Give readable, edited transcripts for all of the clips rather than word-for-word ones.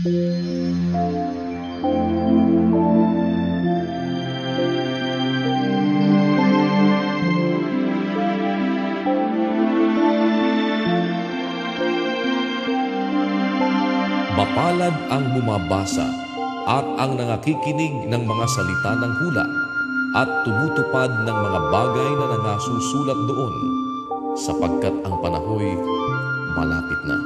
Mapalad ang bumabasa at ang nangakikinig ng mga salita ng hula at tumutupad ng mga bagay na nangasusulat doon, sapagkat ang panahoy malapit na.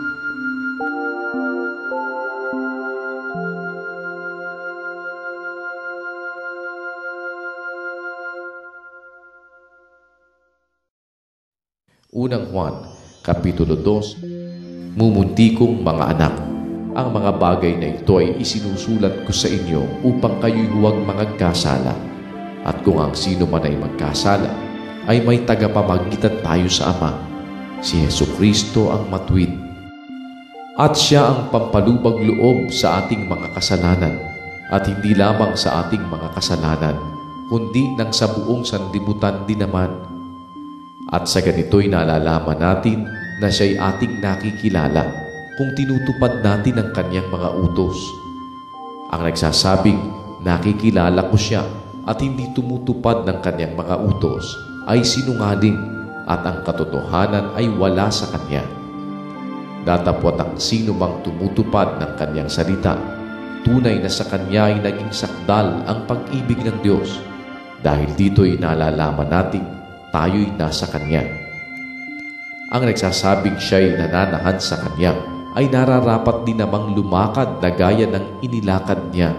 Unang Juan, Kapitulo 2. Mumuntikong mga anak, ang mga bagay na ito ay isinusulat ko sa inyo upang kayo'y huwag magkasala. At kung ang sino man ay magkasala, ay may tagapamagitan tayo sa Ama, si Jesucristo ang matuwid. At siya ang pampalubag loob sa ating mga kasalanan, at hindi lamang sa ating mga kasalanan, kundi nang sa buong sanlibutan din naman. At sa ganito'y nalalaman natin na siya'y ating nakikilala kung tinutupad natin ang kanyang mga utos. Ang nagsasabing nakikilala ko siya at hindi tumutupad ng kanyang mga utos ay sinungaling, at ang katotohanan ay wala sa kanya. Datapwat ang sino mang tumutupad ng kanyang salita, tunay na sa kanya ay naging sakdal ang pag-ibig ng Diyos. Dahil dito'y nalalaman natin tayo'y nasa kanya. Ang nagsasabing siya'y nananahan sa kanya ay nararapat din namang lumakad na gaya ng inilakad niya.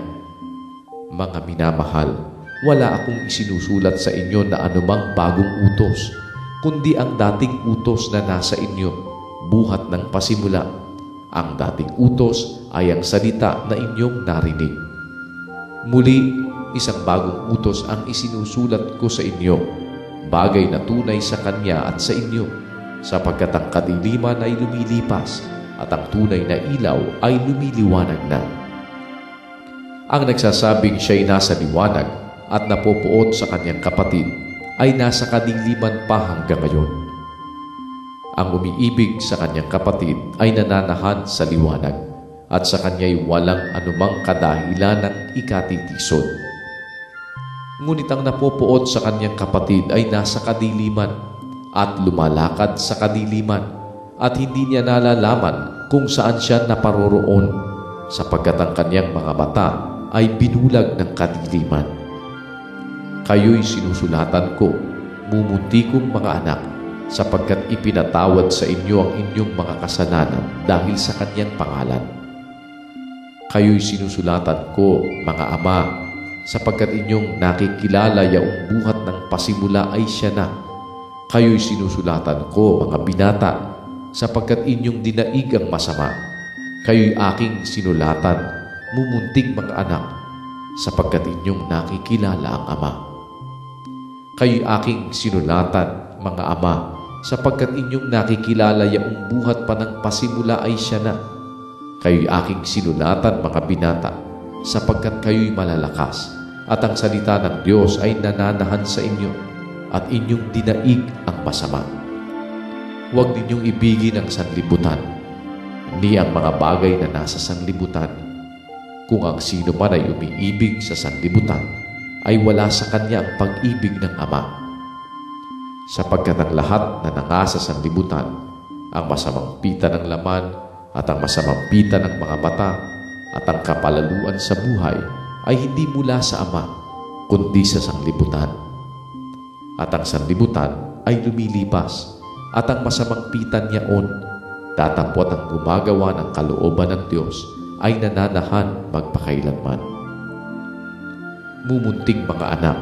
Mga minamahal, wala akong isinusulat sa inyo na anumang bagong utos, kundi ang dating utos na nasa inyo, buhat ng pasimula. Ang dating utos ay ang salita na inyong narinig. Muli, isang bagong utos ang isinusulat ko sa inyo, bagay na tunay sa kanya at sa inyo, sapagkat ang kadiliman ay lumilipas at ang tunay na ilaw ay lumiliwanag na. Ang nagsasabing siya'y nasa liwanag at napopoot sa kanyang kapatid ay nasa kadiliman pa hanggang ngayon. Ang umiibig sa kanyang kapatid ay nananahan sa liwanag, at sa kanya'y walang anumang kadahilan ng ikatitisod. Ngunit ang napopoot sa kanyang kapatid ay nasa kadiliman at lumalakad sa kadiliman, at hindi niya nalalaman kung saan siya naparoroon, sapagkat ang kanyang mga mata ay binulag ng kadiliman. Kayo'y sinusulatan ko, mumuntikong mga anak, sapagkat ipinatawad sa inyo ang inyong mga kasalanan dahil sa kanyang pangalan. Kayo'y sinusulatan ko, mga ama, sapagkat inyong nakikilala yaong buhat ng pasimula ay siya na. Kayo'y sinusulatan ko, mga binata, sapagkat inyong dinaig ang masama. Kayo'y aking sinulatan, mumunting mga anak, sapagkat inyong nakikilala ang Ama. Kayo'y aking sinulatan, mga ama, sapagkat inyong nakikilala yaong buhat pa ng pasimula ay siya na. Kayo'y aking sinulatan, mga binata, sapagkat kayo'y malalakas, at ang salita ng Diyos ay nananahan sa inyo, at inyong dinaig ang masama. Huwag ninyong ibigin ang sanlibutan, ni ang mga bagay na nasa sanlibutan. Kung ang sino man ay umiibig sa sanlibutan, ay wala sa kanya ang pag-ibig ng Ama. Sapagkat ang lahat na nangasa sa sanlibutan, ang masamang pita ng laman at ang masamang pita ng mga mata at ang kapalaluan sa buhay ay hindi mula sa Ama, kundi sa sanlibutan. At ang sanlibutan ay lumilipas, at ang masamang pitan niyaon, tatapwat ang gumagawa ng kalooban ng Diyos ay nananahan magpakailanman. Mumunting mga anak,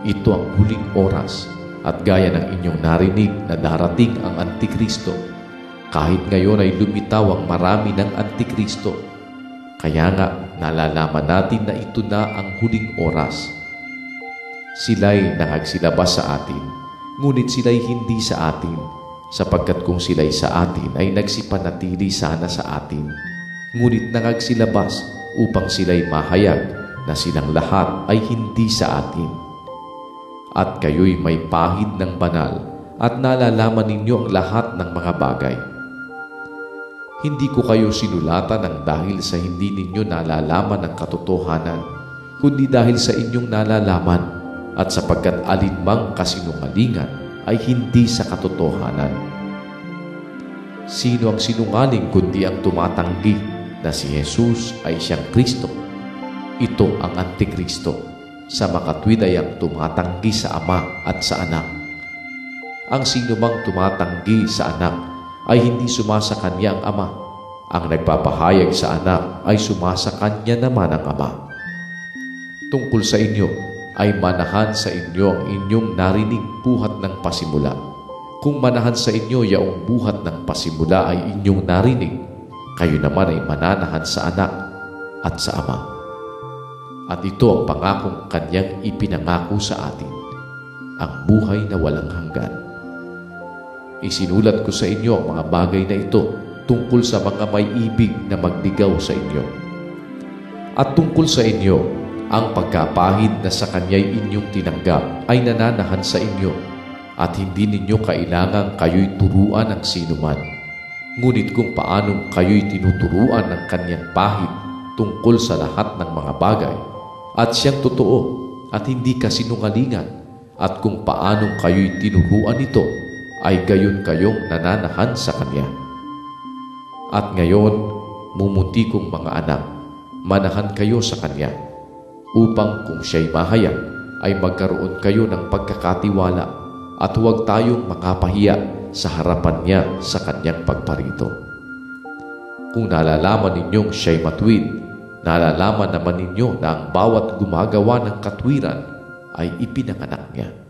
ito ang huling oras, at gaya ng inyong narinig na darating ang Antikristo, kahit ngayon ay lumitaw ang marami ng Antikristo. Kaya nga nalalaman natin na ito na ang huling oras. Sila'y nangagsilabas sa atin, ngunit sila'y hindi sa atin, sapagkat kung sila'y sa atin ay nagsipanatili sana sa atin, ngunit nangagsilabas upang sila'y mahayag na silang lahat ay hindi sa atin. At kayo'y may pahid ng banal at nalalaman ninyo ang lahat ng mga bagay. Hindi ko kayo sinulatan ng dahil sa hindi ninyo nalalaman ang katotohanan, kundi dahil sa inyong nalalaman at sapagkat alinmang kasinungalingan ay hindi sa katotohanan. Sino ang sinungaling kundi ang tumatanggi na si Jesus ay siyang Kristo? Ito ang Antikristo, sa makatwid ay ang tumatanggi sa Ama at sa Anak. Ang sinumang tumatanggi sa Anak ay hindi sumasakanya ang Ama. Ang nagpapahayag sa Anak ay sumasakanya naman ang Ama. Tungkol sa inyo ay manahan sa inyo ang inyong narinig buhat ng pasimula. Kung manahan sa inyo yaong buhat ng pasimula ay inyong narinig, kayo naman ay mananahan sa Anak at sa Ama. At ito ang pangakong kanyang ipinangako sa atin, ang buhay na walang hanggan. Isinulat ko sa inyo ang mga bagay na ito tungkol sa mga may ibig na magdigaw sa inyo. At tungkol sa inyo, ang pagkapahid na sa kanya'y inyong tinanggap ay nananahan sa inyo at hindi ninyo kailangang kayo'y turuan ng sinuman. Ngunit kung paanong kayo'y tinuturuan ng kanyang pahid tungkol sa lahat ng mga bagay at siyang totoo at hindi kasinungalingan, at kung paanong kayo'y tinuruan nito ay gayon kayong nananahan sa kanya. At ngayon, mumunti kong mga anak, manahan kayo sa kanya, upang kung siya'y mahayag ay magkaroon kayo ng pagkakatiwala at huwag tayong makapahiya sa harapan niya sa kanyang pagparito. Kung nalalaman ninyong siya'y matuwid, nalalaman naman ninyo na ang bawat gumagawa ng katwiran ay ipinanganak niya.